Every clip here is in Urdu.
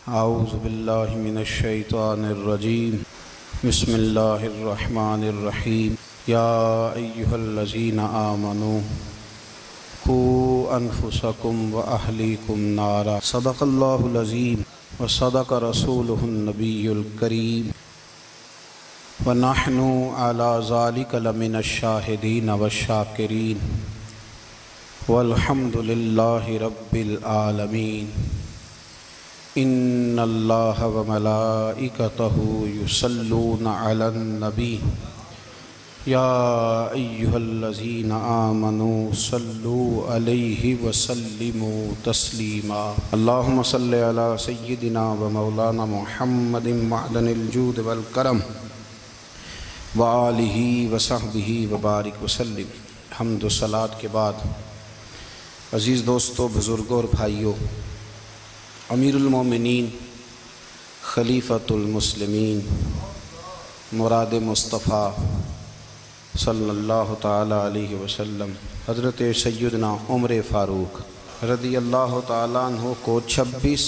اعوذ باللہ من الشیطان الرجیم بسم اللہ الرحمن الرحیم یا ایہا الذین آمنوا قوا انفسکم واہلیکم نارا صدق اللہ العظیم وصدق رسولہ النبی الکریم ونحن علی ذلک لمن الشاہدین والشاکرین والحمد للہ رب العالمین ان اللہ وملائکتہ یصلون علی النبی یا ایہا الذین آمنوا صلوا علیہ وسلموا تسلیما اللہم صلی علی سیدنا و مولانا محمد معدن الجود والکرم وآلہ وصحبہ وبارک وسلم۔ حمد و صلاۃ کے بعد عزیز دوستو، بزرگوں اور بھائیوں، امیر المومنین خلیفۃ المسلمین مراد مصطفیٰ صلی اللہ تعالیٰ علیہ وسلم حضرت سیدنا عمر فاروق رضی اللہ تعالیٰ عنہ کو 26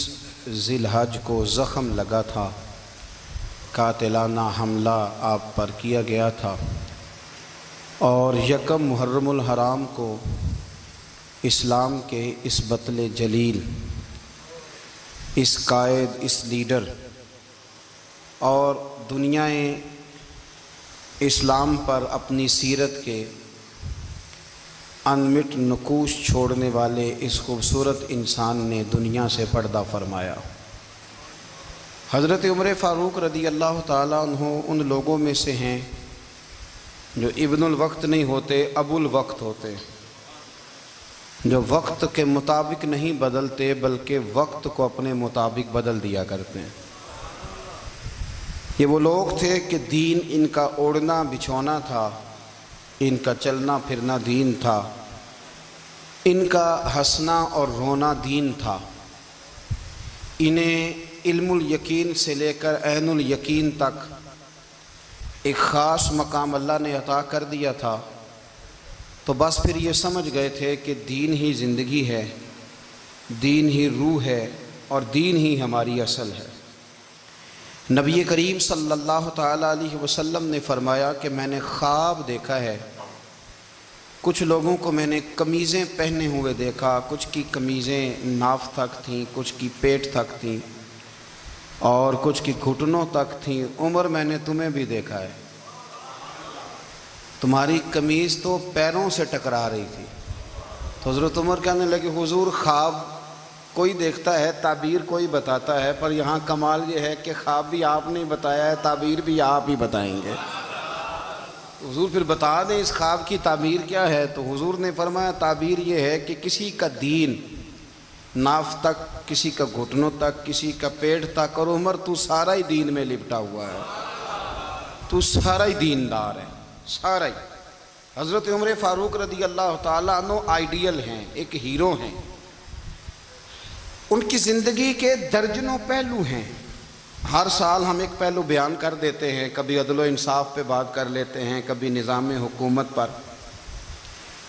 ذی الحج کو زخم لگا تھا، قاتلانہ حملہ آپ پر کیا گیا تھا، اور 1 محرم الحرام کو اسلام کے اس بطل جلیل، اس قائد، اس لیڈر اور دنیا اسلام پر اپنی سیرت کے انمٹ نقوش چھوڑنے والے اس خوبصورت انسان نے دنیا سے پردہ فرمایا۔ حضرت عمر فاروق رضی اللہ تعالیٰ عنہ ان لوگوں میں سے ہیں جو ابن الوقت نہیں ہوتے، ابو الوقت ہوتے، جو وقت کے مطابق نہیں بدلتے بلکہ وقت کو اپنے مطابق بدل دیا کرتے ہیں۔ یہ وہ لوگ تھے کہ دین ان کا اوڑھنا بچھونا تھا، ان کا چلنا پھرنا دین تھا، ان کا ہنسنا اور رونا دین تھا۔ انہیں علم الیقین سے لے کر عین الیقین تک ایک خاص مقام اللہ نے عطا کر دیا تھا، تو بس پھر یہ سمجھ گئے تھے کہ دین ہی زندگی ہے، دین ہی روح ہے، اور دین ہی ہماری اصل ہے۔ نبی کریم صلی اللہ تعالیٰ علیہ وسلم نے فرمایا کہ میں نے خواب دیکھا ہے، کچھ لوگوں کو میں نے قمیضیں پہنے ہوئے دیکھا، کچھ کی قمیضیں ناف تک تھیں، کچھ کی پیٹ تک تھیں، اور کچھ کی گھٹنوں تک تھیں۔ عمر، میں نے تمہیں بھی دیکھا ہے، تمہاری قمیض تو پیروں سے ٹکرا رہی تھی۔ تو حضرت عمر کہنے لگے، حضور خواب کوئی دیکھتا ہے، تعبیر کوئی بتاتا ہے، پر یہاں کمال یہ ہے کہ خواب بھی آپ نے بتایا ہے، تعبیر بھی آپ ہی بتائیں گے۔ حضور پھر بتا دیں اس خواب کی تعبیر کیا ہے۔ تو حضور نے فرمایا تعبیر یہ ہے کہ کسی کا دین ناف تک، کسی کا گھٹنوں تک، کسی کا پیٹ تک، اور عمر تو سارا ہی دین میں لپٹا ہوا ہے، تو سارا ہی دیندار ہے، سارا ہی۔ حضرت عمر فاروق رضی اللہ تعالیٰ عنہ آئیڈیل ہیں، ایک ہیرو ہیں۔ ان کی زندگی کے درجنوں پہلو ہیں، ہر سال ہم ایک پہلو بیان کر دیتے ہیں، کبھی عدل و انصاف پہ بات کر لیتے ہیں، کبھی نظام حکومت پر۔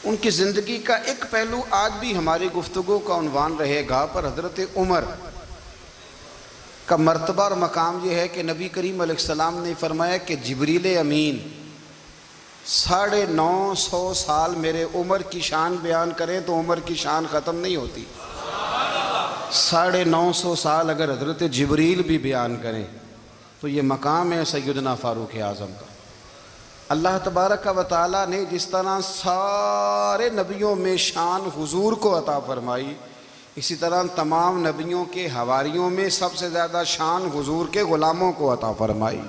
ان کی زندگی کا ایک پہلو آج بھی ہماری گفتگو کا عنوان رہے گا، پر حضرت عمر کا مرتبہ اور مقام یہ ہے کہ نبی کریم علیہ السلام نے فرمایا کہ جبریل امین 950 سال میرے عمر کی شان بیان کریں تو عمر کی شان ختم نہیں ہوتی۔ 950 سال اگر حضرت جبریل بھی بیان کریں تو یہ مقام ہے سیدنا فاروق اعظم کا۔ اللہ تبارک و تعالیٰ نے جس طرح سارے نبیوں میں شان حضور کو عطا فرمائی، اسی طرح تمام نبیوں کے حواریوں میں سب سے زیادہ شان حضور کے غلاموں کو عطا فرمائی۔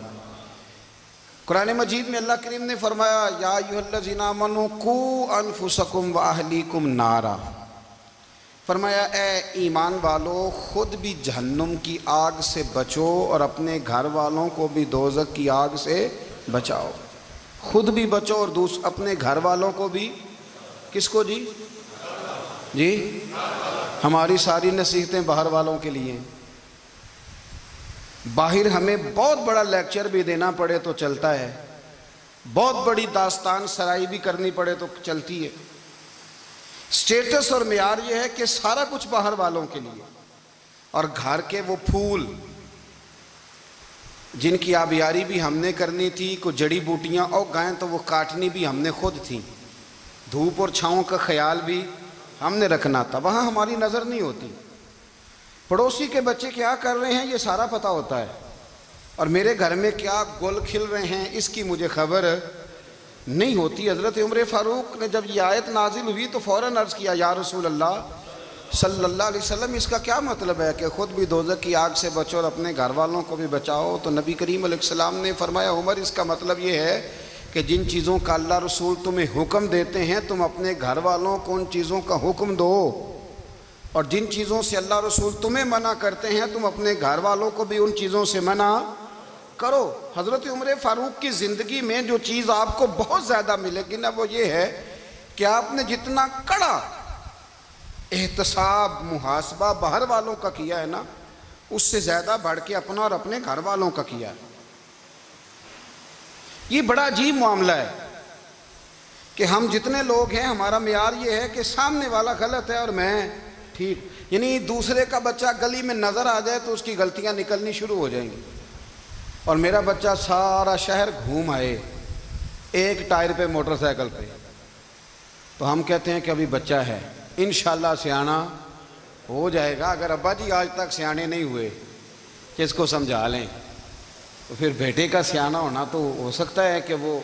قرآن مجید میں اللہ کریم نے فرمایا یا ایھا الذین آمنوا قوا انفسکم واہلیکم نارا، فرمایا اے ایمان والو، خود بھی جہنم کی آگ سے بچو اور اپنے گھر والوں کو بھی دوزخ کی آگ سے بچاؤ۔ خود بھی بچو اور اپنے گھر والوں کو بھی، کس کو جی؟ جی ہماری ساری نصیحتیں باہر والوں کے لیے ہیں۔ باہر ہمیں بہت بڑا لیکچر بھی دینا پڑے تو چلتا ہے، بہت بڑی داستان سرائی بھی کرنی پڑے تو چلتی ہے، سٹیٹس اور معیار یہ ہے کہ سارا کچھ باہر والوں کے لیے، اور گھر کے وہ پھول جن کی آبیاری بھی ہم نے کرنی تھی، کوئی جڑی بوٹیاں اور گائیں تو وہ کاٹنی بھی ہم نے خود تھیں، دھوپ اور چھاؤں کا خیال بھی ہم نے رکھنا تھا، وہاں ہماری نظر نہیں ہوتی۔ پڑوسی کے بچے کیا کر رہے ہیں یہ سارا پتہ ہوتا ہے، اور میرے گھر میں کیا گل کھل رہے ہیں اس کی مجھے خبر نہیں ہوتی۔ حضرت عمر فاروق نے جب یہ آیت نازل ہوئی تو فوراً عرض کیا یا رسول اللہ صلی اللہ علیہ وسلم، اس کا کیا مطلب ہے کہ خود بھی دوزخ کی آگ سے بچو اور اپنے گھر والوں کو بھی بچاؤ؟ تو نبی کریم علیہ السلام نے فرمایا عمر، اس کا مطلب یہ ہے کہ جن چیزوں کا اللہ رسول تمہیں حکم دیتے ہیں تم اپنے گھر والوں کو ان چیزوں کا حکم دو، اور جن چیزوں سے اللہ رسول تمہیں منع کرتے ہیں تم اپنے گھر والوں کو بھی ان چیزوں سے منع کرو۔ حضرت عمر فاروق کی زندگی میں جو چیز آپ کو بہت زیادہ ملے گی نا وہ یہ ہے کہ آپ نے جتنا کڑا احتساب محاسبہ باہر والوں کا کیا ہے نا، اس سے زیادہ بڑھ کے اپنا اور اپنے گھر والوں کا کیا ہے۔ یہ بڑا عجیب معاملہ ہے کہ ہم جتنے لوگ ہیں ہمارا معیار یہ ہے کہ سامنے والا غلط ہے اور میں ٹھیک، یعنی دوسرے کا بچہ گلی میں نظر آ جائے تو اس کی غلطیاں نکلنی شروع ہو جائیں گی، اور میرا بچہ سارا شہر گھوم آئے ایک ٹائر پہ موٹر سائیکل پہ، تو ہم کہتے ہیں کہ ابھی بچہ ہے، انشاءاللہ سیانا ہو جائے گا۔ اگر ابا جی آج تک سیانے نہیں ہوئے کہ اس کو سمجھا لیں، تو پھر بیٹے کا سیانا ہونا تو ہو سکتا ہے کہ وہ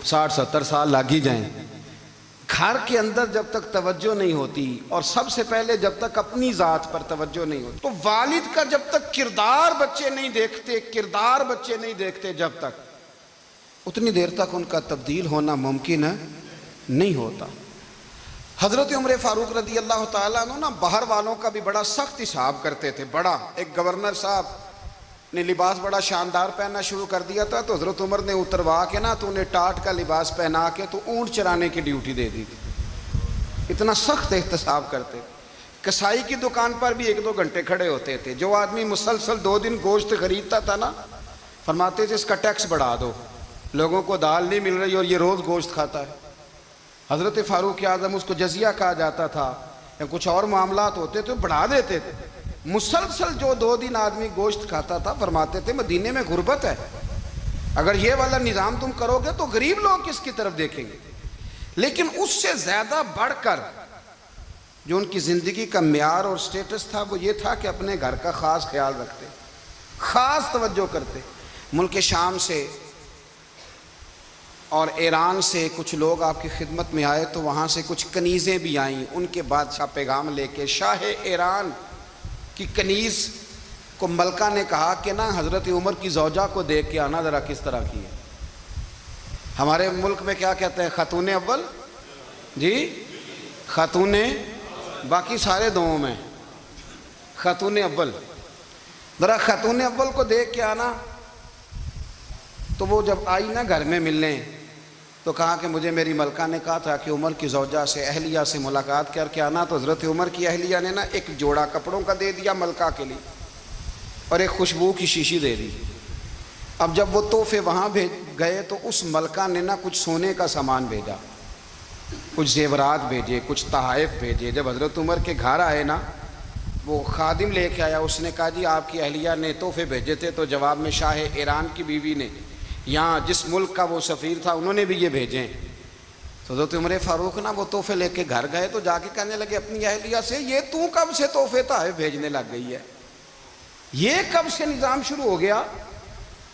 60-70 سال لگ ہی جائیں۔ گھر کے اندر جب تک توجہ نہیں ہوتی، اور سب سے پہلے جب تک اپنی ذات پر توجہ نہیں ہوتی، تو والد کا جب تک کردار بچے نہیں دیکھتے جب تک، اتنی دیر تک ان کا تبدیل ہونا ممکن نہیں ہوتا۔ حضرت عمر فاروق رضی اللہ تعالیٰ عنہ باہر والوں کا بھی بڑا سخت حساب کرتے تھے۔ بڑا ایک گورنر صاحب نے لباس بڑا شاندار پہننا شروع کر دیا تھا تو حضرت عمر نے اتروا کے نا تو انہیں ٹاٹ کا لباس پہنا کے تو اونٹ چرانے کی ڈیوٹی دے دی تھی، اتنا سخت احتساب کرتے تھے۔ کسائی کی دکان پر بھی 1-2 گھنٹے کھڑے ہوتے تھے، جو آدمی مسلسل 2 دن گوشت خریدتا تھا نا، فرماتے تھے اس کا ٹیکس بڑھا دو، لوگوں کو دال نہیں مل رہی اور یہ روز گوشت کھاتا ہے۔ حضرت فاروق اعظم، اس کو جزیہ کہا جاتا تھا، یا کچھ اور معاملات ہوتے تو بڑھا دیتے تھے۔ مسلسل جو 2 دن آدمی گوشت کھاتا تھا، فرماتے تھے مدینے میں غربت ہے، اگر یہ والا نظام تم کرو گے تو غریب لوگ کس کی طرف دیکھیں گے۔ لیکن اس سے زیادہ بڑھ کر جو ان کی زندگی کا معیار اور سٹیٹس تھا وہ یہ تھا کہ اپنے گھر کا خاص خیال رکھتے، خاص توجہ کرتے۔ ملک شام سے اور ایران سے کچھ لوگ آپ کی خدمت میں آئے تو وہاں سے کچھ کنیزیں بھی آئیں، ان کے بادشاہ پیغام لے کے۔ شاہ ایران کی کنیز کو ملکہ نے کہا کہ نا حضرت عمر کی زوجہ کو دیکھ کے آنا ذرا کس طرح کی ہے۔ ہمارے ملک میں کیا کہتے ہیں، خاتون اول، جی خاتون، باقی سارے دووں میں خاتون اول، ذرا خاتون اول کو دیکھ کے آنا۔ تو وہ جب آئی نا گھر میں ملنے تو کہا کہ مجھے میری ملکہ نے کہا تھا کہ عمر کی زوجہ سے اہلیہ سے ملاقات کر کے آنا، تو حضرت عمر کی اہلیہ نے نا ایک جوڑا کپڑوں کا دے دیا ملکہ کے لیے اور ایک خوشبو کی شیشی دے دی۔ اب جب وہ تحفے وہاں گئے تو اس ملکہ نے نا کچھ سونے کا سامان بھیجا، کچھ زیورات بھیجے، کچھ تحائف بھیجے۔ جب حضرت عمر کے گھر آئے نا وہ خادم لے کے آیا، اس نے کہا جی آپ کی اہلیہ نے تحفے بھیجے تھے، تو جواب میں شاہ ایران کی بیوی نے، یہاں جس ملک کا وہ سفیر تھا انہوں نے بھی یہ بھیجے۔ تو حضرت عمر فاروق نا وہ تحفے لے کے گھر گئے تو جا کے کہنے لگے اپنی اہلیہ سے، یہ تو کب سے تحفے تحائف بھیجنے لگ گئی ہے، یہ کب سے نظام شروع ہو گیا؟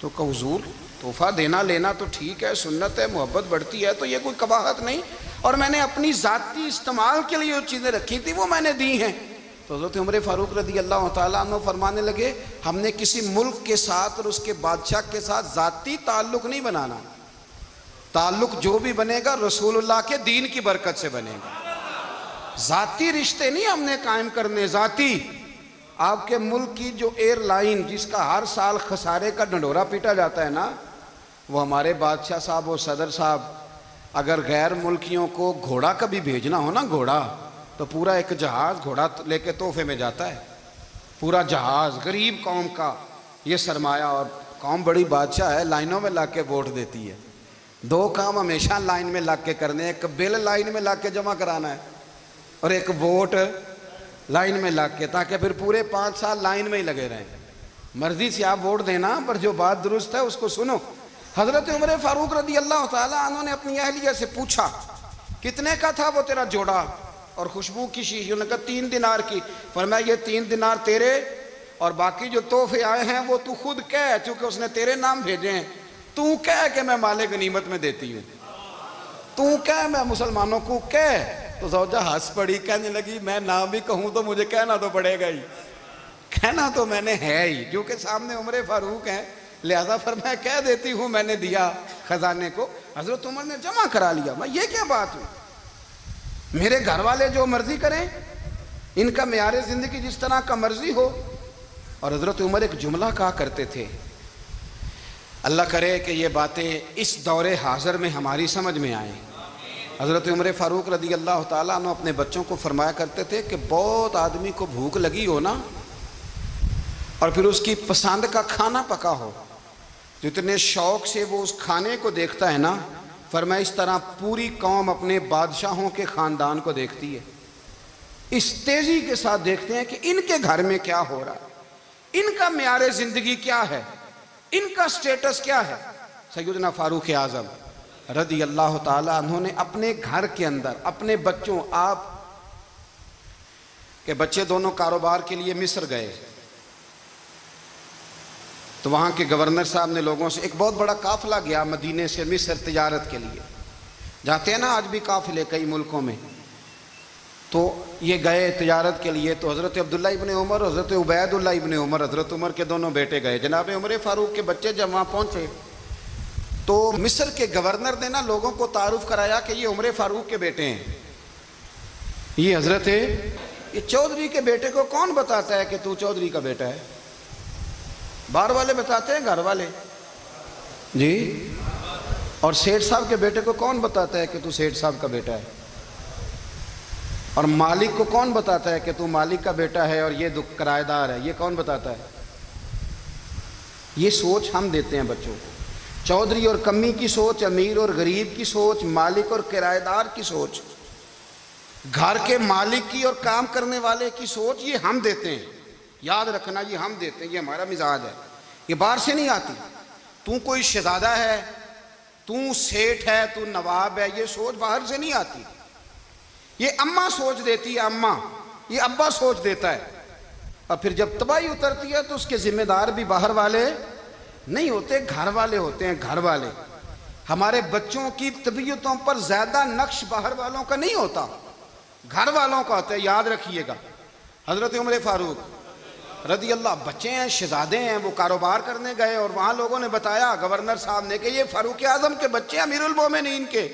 تو کہ حضور تحفہ دینا لینا تو ٹھیک ہے، سنت ہے، محبت بڑھتی ہے، تو یہ کوئی قباحت نہیں، اور میں نے اپنی ذاتی استعمال کے لیے جو چیزیں رکھی تھی وہ میں نے دی ہیں۔ تو حضرت عمر فاروق رضی اللہ تعالیٰ عنہ فرمانے لگے ہم نے کسی ملک کے ساتھ اور اس کے بادشاہ کے ساتھ ذاتی تعلق نہیں بنانا، تعلق جو بھی بنے گا رسول اللہ کے دین کی برکت سے بنے گا، ذاتی رشتے نہیں ہم نے قائم کرنے۔ ذاتی آپ کے ملک کی جو ایئر لائن جس کا ہر سال خسارے کا ڈنڈورا پیٹا جاتا ہے نا، وہ ہمارے بادشاہ صاحب اور صدر صاحب اگر غیر ملکیوں کو گھوڑا کبھی بھیجنا ہو نا، گھوڑا، تو پورا ایک جہاز گھوڑا لے کے تحفے میں جاتا ہے، پورا جہاز غریب قوم کا یہ سرمایہ، اور قوم بڑی بادشاہ ہے، لائنوں میں لگ کے ووٹ دیتی ہے۔ 2 کام ہمیشہ لائن میں لگ کے کرنے، ایک بل لائن میں لگ کے جمع کرانا ہے اور ایک ووٹ لائن میں لگ کے، تاکہ پھر پورے 5 سال لائن میں ہی لگے رہیں۔ مرضی سے آپ ووٹ دینا، پر جو بات درست ہے اس کو سنو۔ حضرت عمر فاروق رضی اللہ تعالیٰ عنہ نے اپنی اہلیہ سے پوچھا کتنے کا تھا وہ تیرا جوڑا اور خوشبو کی شیشی؟ انہوں نے کہا 3 دینار کی۔ فرمایا یہ 3 دینار تیرے اور باقی جو تحفے آئے ہیں وہ تو خود کہہ، چونکہ اس نے تیرے نام بھیجے ہیں، تو کہہ کہ میں مال غنیمت میں دیتی ہوں، تو کہہ میں مسلمانوں کو کہہ۔ تو زوجہ ہنس پڑی، کہنے لگی میں نہ بھی کہوں تو مجھے کہنا تو پڑے گا ہی، کہنا تو میں نے ہے ہی، جو کہ سامنے عمر فاروق ہیں، لہذا فرمایا کہہ دیتی ہوں میں نے دیا خزانے کو۔ حضرت عمر نے جمع کرا لیا۔ میں یہ کیا بات ہوئی؟ میرے گھر والے جو مرضی کریں، ان کا معیار زندگی جس طرح کا مرضی ہو۔ اور حضرت عمر ایک جملہ کہا کرتے تھے، اللہ کرے کہ یہ باتیں اس دور حاضر میں ہماری سمجھ میں آئیں۔ حضرت عمر فاروق رضی اللہ تعالیٰ عنہ اپنے بچوں کو فرمایا کرتے تھے کہ بہت آدمی کو بھوک لگی ہو نا، اور پھر اس کی پسند کا کھانا پکا ہو، جتنے شوق سے وہ اس کھانے کو دیکھتا ہے نا، فرمایا اس طرح پوری قوم اپنے بادشاہوں کے خاندان کو دیکھتی ہے، اس تیزی کے ساتھ دیکھتے ہیں کہ ان کے گھر میں کیا ہو رہا ہے، ان کا معیار زندگی کیا ہے، ان کا سٹیٹس کیا ہے۔ سیدنا فاروق اعظم رضی اللہ تعالیٰ عنہ نے اپنے گھر کے اندر اپنے بچوں، آپ کے بچے دونوں کاروبار کے لیے مصر گئے، تو وہاں کے گورنر صاحب نے لوگوں سے، ایک بہت بڑا قافلہ گیا مدینے سے مصر تجارت کے لیے، جاتے ہیں نا آج بھی قافلے کئی ملکوں میں، تو یہ گئے تجارت کے لیے۔ تو حضرت عبداللہ ابن عمر، حضرت عبید اللہ ابن عمر، حضرت عمر کے دونوں بیٹے گئے۔ جناب عمر فاروق کے بچے جب وہاں پہنچے تو مصر کے گورنر نے نا لوگوں کو تعارف کرایا کہ یہ عمر فاروق کے بیٹے ہیں، یہ حضرت یہ چودھری کے بیٹے کو کون بتاتا ہے کہ تو چودھری کا بیٹا ہے؟ باہر والے بتاتے ہیں، گھر والے جی؟ اور سیٹھ صاحب کے بیٹے کو کون بتاتا ہے کہ تو سیٹھ صاحب کا بیٹا ہے؟ اور مالک کو کون بتاتا ہے کہ تو مالک کا بیٹا ہے اور یہ کرایہ دار ہے؟ یہ کون بتاتا ہے؟ یہ سوچ ہم دیتے ہیں بچوں کو، چودھری اور کمی کی سوچ، امیر اور غریب کی سوچ، مالک اور کرایہ دار کی سوچ، گھر کے مالک کی اور کام کرنے والے کی سوچ، یہ ہم دیتے ہیں۔ یاد رکھنا، یہ ہم دیتے ہیں، یہ ہمارا مزاج ہے، یہ باہر سے نہیں آتی۔ تو کوئی شہزادہ ہے، تو سیٹھ ہے، تو نواب ہے، یہ سوچ باہر سے نہیں آتی، یہ اماں سوچ دیتی ہے، اماں، یہ ابا سوچ دیتا ہے۔ اور پھر جب تباہی اترتی ہے تو اس کے ذمہ دار بھی باہر والے نہیں ہوتے، گھر والے ہوتے ہیں، گھر والے۔ ہمارے بچوں کی طبیعتوں پر زیادہ نقش باہر والوں کا نہیں ہوتا، گھر والوں کا ہوتا ہے، یاد رکھیے گا۔ حضرت عمر فاروق رضی اللہ، بچے ہیں، شہزادے ہیں، وہ کاروبار کرنے گئے اور وہاں لوگوں نے بتایا گورنر صاحب نے کہ یہ فاروق اعظم کے بچے، امیر المومنین کے۔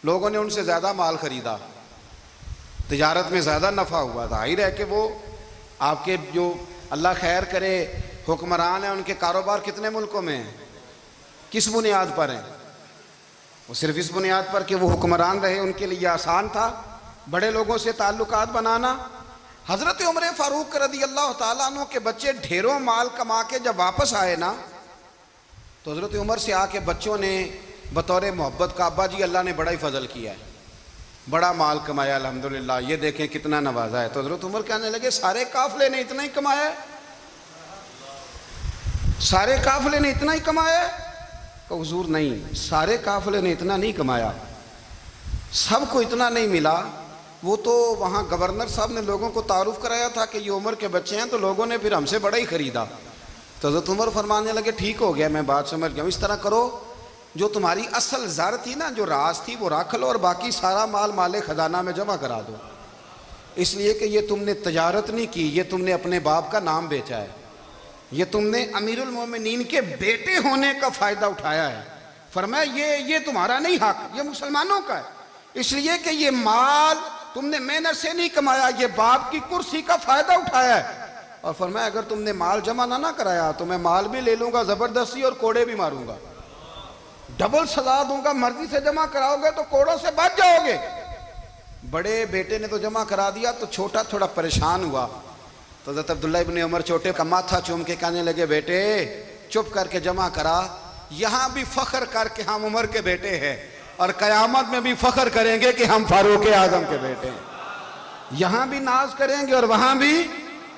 لوگوں نے ان سے زیادہ مال خریدا، تجارت میں زیادہ نفع ہوا، ظاہر ہے کہ وہ آپ کے جو اللہ خیر کرے حکمران ہیں، ان کے کاروبار کتنے ملکوں میں ہیں، کس بنیاد پر ہیں؟ وہ صرف اس بنیاد پر کہ وہ حکمران رہے، ان کے لیے آسان تھا بڑے لوگوں سے تعلقات بنانا۔ حضرت عمر فاروق رضی اللہ تعالیٰ عنہ کے بچے ڈھیروں مال کما کے جب واپس آئے نا، تو حضرت عمر سے آ کے بچوں نے بطور محبت کا، ابا جی اللہ نے بڑا ہی فضل کیا ہے، بڑا مال کمایا الحمدللہ، یہ دیکھیں کتنا نوازا ہے۔ تو حضرت عمر کہنے لگے سارے قافلے نے اتنا ہی کمایا ہے؟ سارے قافلے نے اتنا ہی کمایا ہے؟ کہ حضور نہیں، سارے قافلے نے اتنا نہیں کمایا، سب کو اتنا نہیں ملا۔ وہ تو وہاں گورنر صاحب نے لوگوں کو تعارف کرایا تھا کہ یہ عمر کے بچے ہیں، تو لوگوں نے پھر ہم سے بڑا ہی خریدا۔ تو حضرت عمر فرمانے لگے ٹھیک ہو گیا، میں بات سمجھ گیا، اس طرح کرو جو تمہاری اصل زر تھی نا، جو راز تھی، وہ رکھ لو اور باقی سارا مال مال خزانہ میں جمع کرا دو، اس لیے کہ یہ تم نے تجارت نہیں کی، یہ تم نے اپنے باپ کا نام بیچا ہے، یہ تم نے امیر المومنین کے بیٹے ہونے کا فائدہ اٹھایا ہے۔ فرمایا یہ تمہارا نہیں حق، یہ مسلمانوں کا ہے، اس لیے کہ یہ مال تم نے محنت سے نہیں کمایا، یہ باپ کی کرسی کا فائدہ اٹھایا ہے۔ اور فرمایا اگر تم نے مال جمع نہ کرایا تو میں مال بھی لے لوں گا زبردستی اور کوڑے بھی ماروں گا، ڈبل سزا دوں گا، مرضی سے جمع کراؤ گے تو کوڑوں سے بچ جاؤ گے۔ بڑے بیٹے نے تو جمع کرا دیا، تو چھوٹا تھوڑا پریشان ہوا، تو حضرت عبداللہ ابن عمر چھوٹے کا ماتھا چوم کے کہنے لگے بیٹے چپ کر کے جمع کرا، یہاں بھی فخر کر کے ہم عمر کے بیٹے ہیں، اور قیامت میں بھی فخر کریں گے کہ ہم فاروق اعظم کے بیٹے ہیں۔ یہاں بھی ناز کریں گے اور وہاں بھی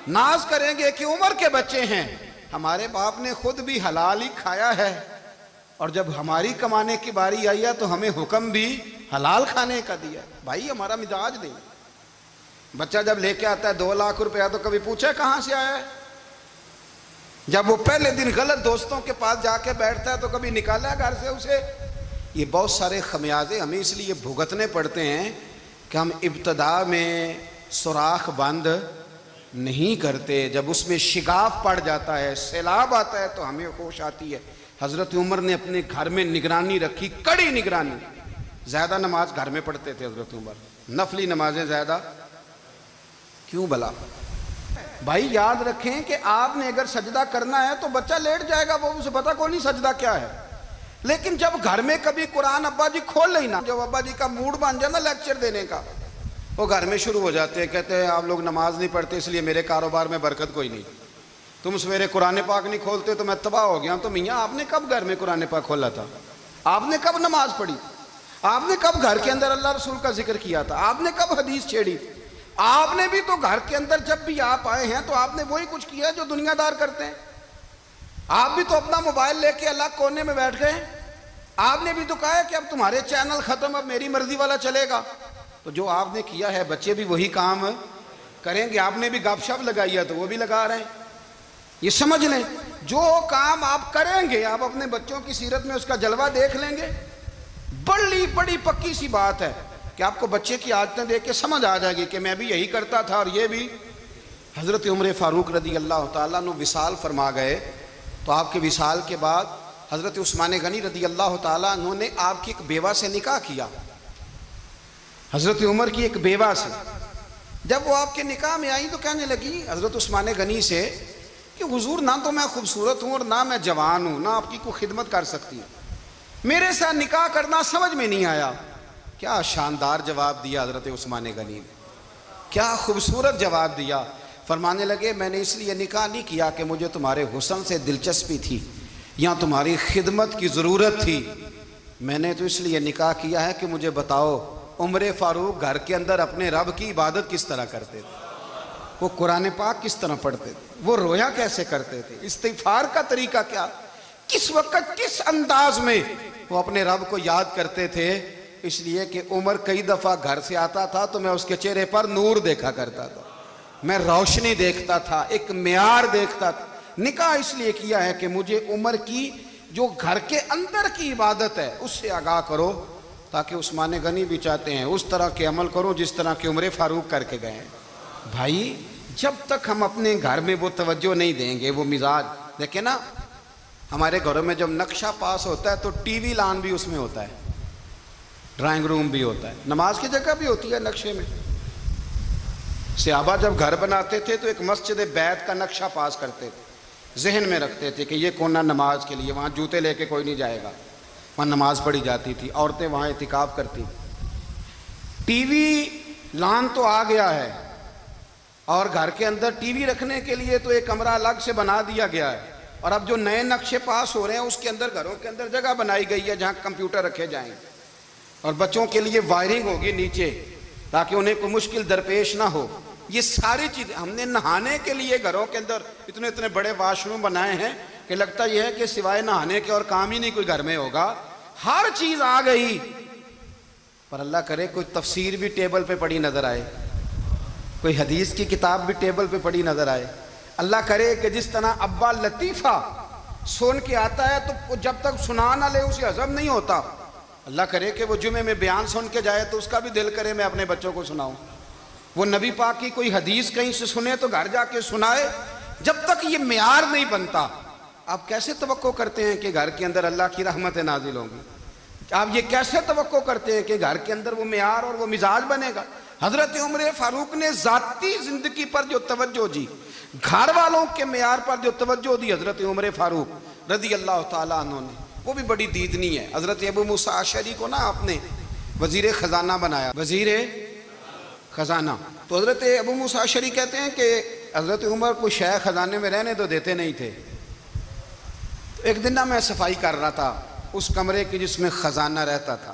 ناز کریں گے کہ عمر کے بچے ہیں، ہمارے باپ نے خود بھی حلال ہی کھایا ہے، اور جب ہماری کمانے کی باری آئی ہے تو ہمیں حکم بھی حلال کھانے کا دیا۔ بھائی ہمارا مزاج نہیں۔ بچہ جب لے کے آتا ہے 2 لاکھ روپیہ تو کبھی پوچھا کہاں سے آیا ہے؟ جب وہ پہلے دن غلط دوستوں کے پاس جا کے بیٹھتا ہے تو کبھی نکالا ہے گھر سے اسے؟ یہ بہت سارے خمیازے ہمیں اس لیے بھگتنے پڑتے ہیں کہ ہم ابتدا میں سوراخ بند نہیں کرتے، جب اس میں شگاف پڑ جاتا ہے، سیلاب آتا ہے تو ہمیں ہوش آتی ہے۔ حضرت عمر نے اپنے گھر میں نگرانی رکھی، کڑی نگرانی۔ زیادہ نماز گھر میں پڑھتے تھے حضرت عمر، نفلی نمازیں زیادہ کیوں بلا؟ بھائی یاد رکھیں کہ آپ نے اگر سجدہ کرنا ہے تو بچہ لیٹ جائے گا، وہ اسے پتہ کوئی نہیں سجدہ کیا ہے، لیکن جب گھر میں کبھی قرآن ابا جی کھول لیں نا، جب ابا جی کا موڈ بن جائے نا لیکچر دینے کا، وہ گھر میں شروع ہو جاتے ہیں، کہتے ہیں آپ لوگ نماز نہیں پڑھتے اس لیے میرے کاروبار میں برکت کوئی نہیں، تم سویرے قرآن پاک نہیں کھولتے تو میں تباہ ہو گیا ہوں۔ تو میاں آپ نے کب گھر میں قرآن پاک کھولا تھا؟ آپ نے کب نماز پڑھی؟ آپ نے کب گھر کے اندر اللہ رسول کا ذکر کیا تھا؟ آپ نے کب حدیث چھیڑی؟ آپ نے بھی تو گھر کے اندر جب بھی آپ آئے ہیں تو آپ نے وہی کچھ کیا جو دنیا دار کرتے ہیں۔ آپ بھی تو اپنا موبائل لے کے الگ کونے میں بیٹھ گئے، آپ نے بھی تو کہا ہے کہ اب تمہارے چینل ختم، اب میری مرضی والا چلے گا۔ تو جو آپ نے کیا ہے بچے بھی وہی کام کریں گے۔ آپ نے بھی گپ شپ لگائی ہے تو وہ بھی لگا رہے ہیں۔ یہ سمجھ لیں جو کام آپ کریں گے آپ اپنے بچوں کی سیرت میں اس کا جلوہ دیکھ لیں گے۔ بڑی پکی سی بات ہے کہ آپ کو بچے کی عادتیں دیکھ کے سمجھ آ جائے گی کہ میں بھی یہی کرتا تھا اور یہ بھی۔ حضرت عمر فاروق رضی اللہ تعالیٰ عنہ وصال فرما گئے تو آپ کے وصال کے بعد حضرت عثمان غنی رضی اللہ تعالیٰ عنہ نے آپ کی ایک بیوہ سے نکاح کیا، حضرت عمر کی ایک بیوہ سے۔ جب وہ آپ کے نکاح میں آئی تو کہنے لگی حضرت عثمان غنی سے کہ حضور نہ تو میں خوبصورت ہوں اور نہ میں جوان ہوں، نہ آپ کی کوئی خدمت کر سکتی ہوں، میرے ساتھ نکاح کرنا سمجھ میں نہیں آیا۔ کیا شاندار جواب دیا حضرت عثمان غنی نے، کیا خوبصورت جواب دیا۔ فرمانے لگے میں نے اس لیے نکاح نہیں کیا کہ مجھے تمہارے حسن سے دلچسپی تھی یا تمہاری خدمت کی ضرورت تھی، میں نے تو اس لیے نکاح کیا ہے کہ مجھے بتاؤ عمر فاروق گھر کے اندر اپنے رب کی عبادت کس طرح کرتے تھے، وہ قرآن پاک کس طرح پڑھتے تھے، وہ رویا کیسے کرتے تھے، استغفار کا طریقہ کیا، کس وقت کس انداز میں وہ اپنے رب کو یاد کرتے تھے۔ اس لیے کہ عمر کئی دفعہ گھر سے آتا تھا تو میں اس کے چہرے پر نور دیکھا کرتا تھا، میں روشنی دیکھتا تھا، ایک معیار دیکھتا تھا۔ نکاح اس لیے کیا ہے کہ مجھے عمر کی جو گھر کے اندر کی عبادت ہے اس سے آگاہ کرو، تاکہ عثمان غنی بھی چاہتے ہیں اس طرح کے عمل کرو جس طرح کہ عمر فاروق کر کے گئے ہیں۔ بھائی جب تک ہم اپنے گھر میں وہ توجہ نہیں دیں گے، وہ مزاج دیکھیں نا، ہمارے گھروں میں جب نقشہ پاس ہوتا ہے تو ٹی وی لان بھی اس میں ہوتا ہے، ڈرائنگ روم بھی ہوتا ہے، نماز کی جگہ بھی ہوتی ہے نقشے میں۔ صحابہ جب گھر بناتے تھے تو ایک مسجد بیت کا نقشہ پاس کرتے تھے، ذہن میں رکھتے تھے کہ یہ کونا نماز کے لیے، وہاں جوتے لے کے کوئی نہیں جائے گا، وہاں نماز پڑھی جاتی تھی، عورتیں وہاں اعتکاف کرتی۔ ٹی وی لان تو آ گیا ہے اور گھر کے اندر ٹی وی رکھنے کے لیے تو ایک کمرہ الگ سے بنا دیا گیا ہے، اور اب جو نئے نقشے پاس ہو رہے ہیں اس کے اندر گھروں کے اندر جگہ بنائی گئی ہے جہاں کمپیوٹر رکھے جائیں، اور بچوں کے لیے وائرنگ ہوگی نیچے تاکہ انہیں کوئی مشکل درپیش نہ ہو۔ یہ ساری چیزیں ہم نے نہانے کے لیے گھروں کے اندر اتنے بڑے واش روم بنائے ہیں کہ لگتا یہ ہے کہ سوائے نہانے کے اور کام ہی نہیں کوئی گھر میں ہوگا، ہر چیز آ گئی۔ پر اللہ کرے کوئی تفسیر بھی ٹیبل پہ پڑی نظر آئے، کوئی حدیث کی کتاب بھی ٹیبل پہ پڑی نظر آئے۔ اللہ کرے کہ جس طرح ابا لطیفہ سن کے آتا ہے تو جب تک سنا نہ لے اسے ہضم نہیں ہوتا، اللہ کرے کہ وہ جمعے میں بیان سن کے جائے تو اس کا بھی دل کرے میں اپنے بچوں کو سناؤں۔ وہ نبی پاک کی کوئی حدیث کہیں سے سنے تو گھر جا کے سنائے۔ جب تک یہ معیار نہیں بنتا آپ کیسے توقع کرتے ہیں کہ گھر کے اندر اللہ کی رحمتیں نازل ہوں گی؟ آپ یہ کیسے توقع کرتے ہیں کہ گھر کے اندر وہ معیار اور وہ مزاج بنے گا؟ حضرت عمر فاروق نے ذاتی زندگی پر جو توجہ دی، گھر والوں کے معیار پر جو توجہ دی حضرت عمر فاروق رضی اللہ تعالیٰ عنہ نے، وہ بھی بڑی دیدنی ہے۔ حضرت ابو موسیٰ اشعری کو نا آپ نے وزیر خزانہ بنایا، وزیر خزانہ۔ تو حضرت ابو موسیٰ اشعری کہتے ہیں کہ حضرت عمر کو شے خزانے میں رہنے تو دیتے نہیں تھے۔ ایک دن میں صفائی کر رہا تھا اس کمرے کی جس میں خزانہ رہتا تھا۔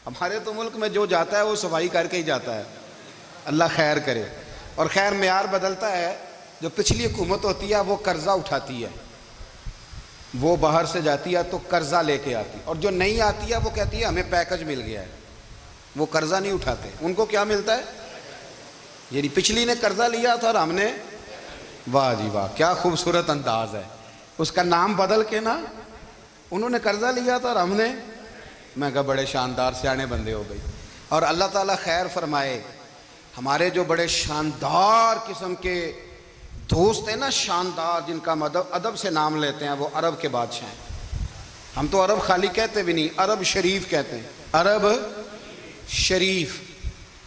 ہمارے تو ملک میں جو جاتا ہے وہ صفائی کر کے ہی جاتا ہے، اللہ خیر کرے. اور خیر معیار بدلتا ہے. جو پچھلی حکومت ہوتی ہے وہ قرضہ اٹھاتی ہے, وہ باہر سے جاتی ہے تو قرضہ لے کے آتی, اور جو نہیں آتی ہے وہ کہتی ہے ہمیں پیکج مل گیا ہے. وہ قرضہ نہیں اٹھاتے, ان کو کیا ملتا ہے؟ یعنی پچھلی نے قرضہ لیا تھا اور ہم نے, واہ جی واہ کیا خوبصورت انداز ہے. اس کا نام بدل کے نا, انہوں نے قرضہ لیا تھا اور ہم نے, میں کہا بڑے شاندار سیانے بندے ہو گئی. اور اللہ تعالیٰ خیر فرمائے. ہمارے جو بڑے شاندار قسم کے دوست ہیں نا, شاندار, جن کا ادب سے نام لیتے ہیں, وہ عرب کے بادشاہ ہیں. ہم تو عرب خالی کہتے بھی نہیں, عرب شریف کہتے ہیں, عرب شریف.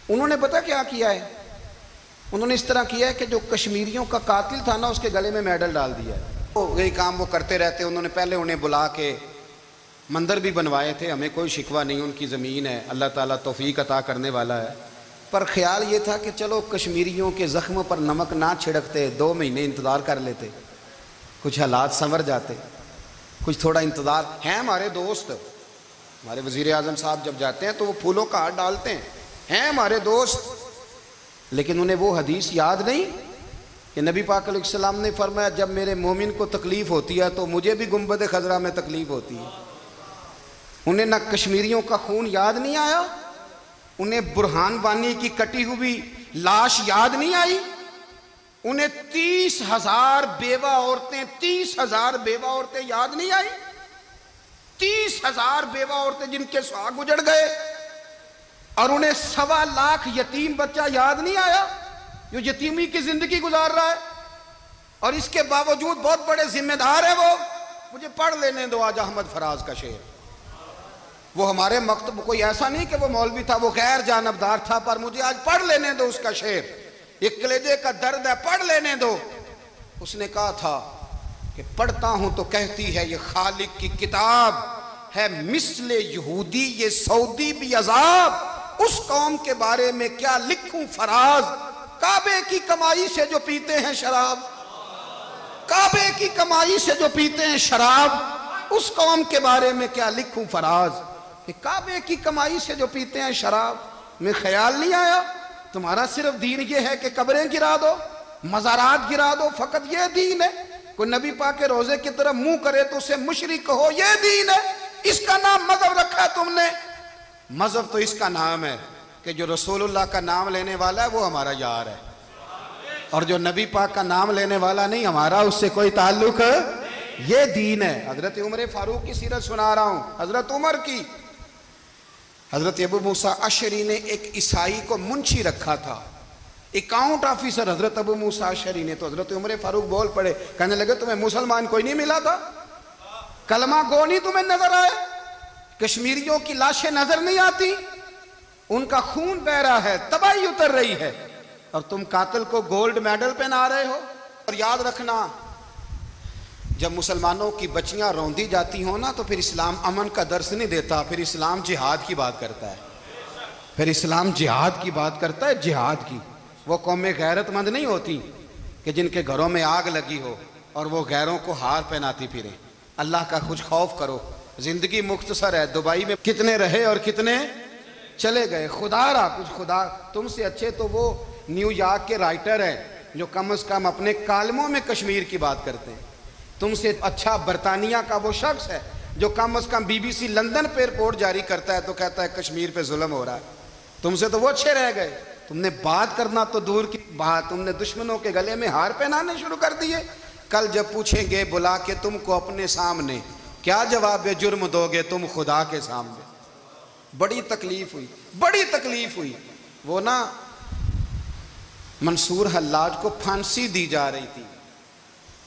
انہوں نے پتہ کیا کیا ہے؟ انہوں نے اس طرح کیا ہے کہ جو کشمیریوں کا قاتل تھا نا, اس کے گلے میں میڈل ڈال دیا ہے. یہی کام وہ کرتے رہتے. انہوں نے پہلے انہیں بلا کے مندر بھی بنوائے تھے, ہمیں کوئی شکوہ نہیں, ان کی زمین ہے, اللہ تعالیٰ توفیق عطا کرنے والا ہے. پر خیال یہ تھا کہ چلو کشمیریوں کے زخموں پر نمک نہ چھڑکتے, 2 مہینے انتظار کر لیتے, کچھ حالات سنور جاتے, کچھ تھوڑا انتظار. ہیں ہمارے دوست, ہمارے وزیر اعظم صاحب جب جاتے ہیں تو وہ پھولوں کا ہار ڈالتے ہیں ہمارے دوست. لیکن انہیں وہ حدیث یاد نہیں کہ نبی پاک علیہ السلام نے فرمایا جب میرے مومن کو تکلیف ہوتی ہے تو مجھے بھی گنبد خضرا میں تکلیف ہوتی ہے. انہیں نہ کشمیریوں کا خون یاد نہیں آیا, انہیں برہان وانی کی کٹی ہوئی لاش یاد نہیں آئی, انہیں 30,000 بیوہ عورتیں 30,000 بیوہ عورتیں یاد نہیں آئی, 30,000 بیوہ عورتیں جن کے سہاگ اجڑ گئے, اور انہیں 1.25 لاکھ یتیم بچہ یاد نہیں آیا جو یتیمی کی زندگی گزار رہا ہے. اور اس کے باوجود بہت بڑے ذمہ دار ہیں وہ. مجھے پڑھ لینے دو آج احمد فراز کا شعر. وہ ہمارے مکتب کوئی ایسا نہیں کہ وہ مولوی تھا, وہ غیر جانبدار تھا, پر مجھے آج پڑھ لینے دو اس کا شعر. ایک کلیجے کا درد ہے, پڑھ لینے دو. اس نے کہا تھا کہ پڑھتا ہوں تو کہتی ہے یہ خالق کی کتاب ہے, مثل یہودی یہ سعودی بھی عذاب, اس قوم کے بارے میں کیا لکھوں فراز, کعبے کی کمائی سے جو پیتے ہیں شراب, کعبے کی کمائی سے جو پیتے ہیں شراب, اس قوم کے بارے میں کیا لکھوں فراز, کہ کعبے کی کمائی سے جو پیتے ہیں شراب. میں خیال نہیں آیا تمہارا صرف دین یہ ہے کہ قبریں گرا دو, مزارات گرا دو, فقط یہ دین ہے؟ کوئی نبی پاک کے روزے کی طرف منہ کرے تو اسے مشرک کہو, یہ دین ہے؟ اس کا نام مذہب رکھا ہے تم نے. مذہب تو اس کا نام ہے کہ جو رسول اللہ کا نام لینے والا ہے وہ ہمارا یار ہے, اور جو نبی پاک کا نام لینے والا نہیں, ہمارا اس سے کوئی تعلق, یہ دین ہے. حضرت عمر فاروق کی سیرت سنا رہا ہوں, حضرت عمر کی. حضرت ابو موسیٰ اشعری نے ایک عیسائی کو منشی رکھا تھا, اکاؤنٹ آفیسر حضرت ابو موسیٰ اشعری نے. تو حضرت عمر فاروق بول پڑے, کہنے لگے تمہیں مسلمان کوئی نہیں ملا تھا, کلمہ گو نہیں تمہیں نظر آئے, کشمیریوں کی لاشیں نظر نہیں آتی, ان کا خون بہہ رہا ہے, تباہی اتر رہی ہے, اور تم قاتل کو گولڈ میڈل پہنا رہے ہو. اور یاد رکھنا جب مسلمانوں کی بچیاں روندی جاتی ہوں نا تو پھر اسلام امن کا درس نہیں دیتا, پھر اسلام جہاد کی بات کرتا ہے, پھر اسلام جہاد کی بات کرتا ہے, جہاد کی. وہ قومیں غیرت مند نہیں ہوتی کہ جن کے گھروں میں آگ لگی ہو اور وہ غیروں کو ہار پہناتی پھریں. اللہ کا کچھ خوف کرو, زندگی مختصر ہے. دبئی میں کتنے رہے اور کتنے چلے گئے, خدا را کچھ خدا. تم سے اچھے تو وہ نیو یارک کے رائٹر ہیں جو کم از کم اپنے کالموں میں کشمیر کی بات کرتے ہیں. تم سے اچھا برطانیہ کا وہ شخص ہے جو کم از کم BBC لندن پہ رپورٹ جاری کرتا ہے تو کہتا ہے کشمیر پہ ظلم ہو رہا ہے. تم سے تو وہ اچھے رہ گئے. تم نے بات کرنا تو دور کی بات, تم نے دشمنوں کے گلے میں ہار پہنانے شروع کر دیے. کل جب پوچھیں گے بلا کے تم کو اپنے سامنے, کیا جواب جرم دو گے تم خدا کے سامنے؟ بڑی تکلیف ہوئی, بڑی تکلیف ہوئی. وہ نا منصور حلاج کو پھانسی دی جا رہی تھی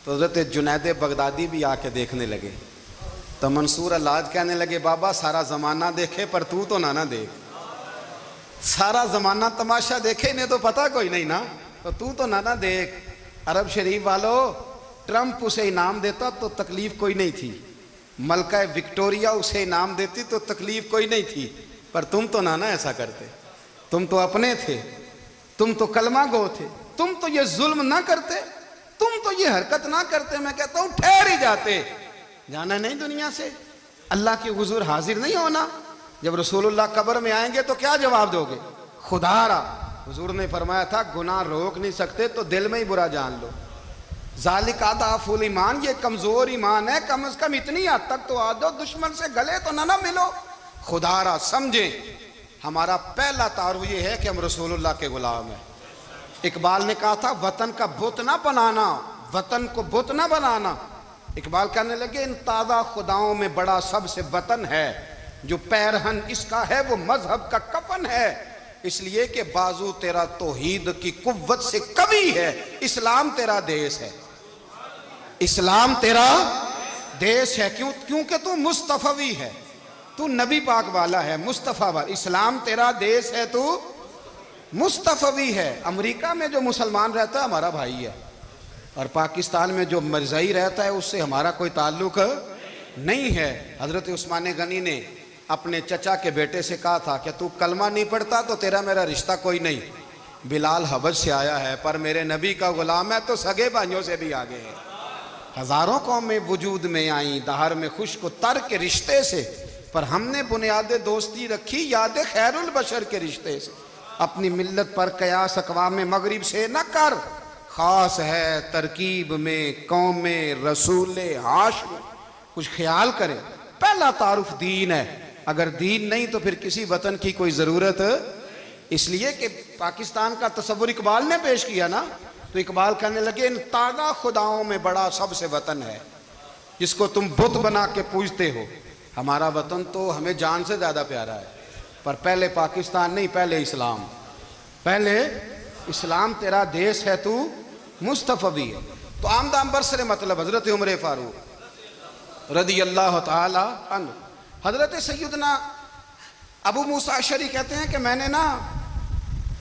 تو حضرت جنید بغدادی بھی آ کے دیکھنے لگے. تو منصور حلاج کہنے لگے بابا سارا زمانہ دیکھے پر تو نہ دیکھ, سارا زمانہ تماشا دیکھے انہیں تو پتہ کوئی نہیں نا, تو نہ دیکھ. عرب شریف والو, ٹرمپ اسے انعام دیتا تو تکلیف کوئی نہیں تھی, ملکہ وکٹوریا اسے انعام دیتی تو تکلیف کوئی نہیں تھی, پر تم تو نہ ایسا کرتے. تم تو اپنے تھے, تم تو کلمہ گو تھے, تم تو یہ ظلم نہ کرتے, تم تو یہ حرکت نہ کرتے. میں کہتا ہوں ٹھہر ہی جاتے. جانا نہیں دنیا سے, اللہ کے حضور حاضر نہیں ہونا. جب رسول اللہ قبر میں آئیں گے تو کیا جواب دو گے؟ خدا را حضور نے فرمایا تھا گناہ روک نہیں سکتے تو دل میں ہی برا جان لو. ذالک اضعف الایمان، یہ کمزور ایمان ہے. کم از کم اتنی حد تک تو آ جاؤ، دشمن سے گلے تو نہ ملو. خدا را سمجھیں، ہمارا پہلا تعارف یہ ہے کہ ہم رسول اللہ کے غلام ہیں. اقبال نے کہا تھا وطن کا بت نہ بنانا، وطن کو بت نہ بنانا. اقبال کہنے لگے ان تازہ خداؤں میں بڑا سب سے وطن ہے، جو پیرہن اس کا ہے وہ مذہب کا کفن ہے. اس لیے کہ بازو تیرا توحید کی قوت سے قوی ہے، اسلام تیرا دیس ہے. اسلام تیرا دیس ہے، کیونکہ تو مصطفی ہے، تو نبی پاک والا ہے، مصطفیٰ والا. اسلام تیرا دیس ہے، تو مصطفی ہے. امریکہ میں جو مسلمان رہتا ہے ہمارا بھائی ہے، اور پاکستان میں جو مرزائی رہتا ہے اس سے ہمارا کوئی تعلق نہیں ہے. حضرت عثمان غنی نے اپنے چچا کے بیٹے سے کہا تھا کہ تو کلمہ نہیں پڑھتا تو تیرا میرا رشتہ کوئی نہیں. بلال حبش سے آیا ہے پر میرے نبی کا غلام ہے تو سگے بھائیوں سے بھی آگے ہے. ہزاروں قومیں وجود میں آئیں دہر میں خوش کو تر کے رشتے سے، پر ہم نے بنیاد دوستی رکھی یاد خیر البشر کے رشتے سے. اپنی ملت پر قیاس اقوام مغرب سے نہ کر، خاص ہے ترکیب میں قوم رسول ہاشم. کچھ خیال کرے. پہلا تعارف دین ہے، اگر دین نہیں تو پھر کسی وطن کی کوئی ضرورت. اس لیے کہ پاکستان کا تصور اقبال نے پیش کیا نا، تو اقبال کہنے لگے ان تازہ خداؤں میں بڑا سب سے وطن ہے جس کو تم بت بنا کے پوجتے ہو. ہمارا وطن تو ہمیں جان سے زیادہ پیارا ہے، پر پہلے پاکستان نہیں، پہلے اسلام. پہلے اسلام تیرا دیس ہے، تو مصطفی ہے. تو آمدام برسر مطلب حضرت عمر فاروق رضی اللہ تعالی عنہ. حضرت سیدنا ابو موسیٰ اشعری کہتے ہیں کہ میں نے نا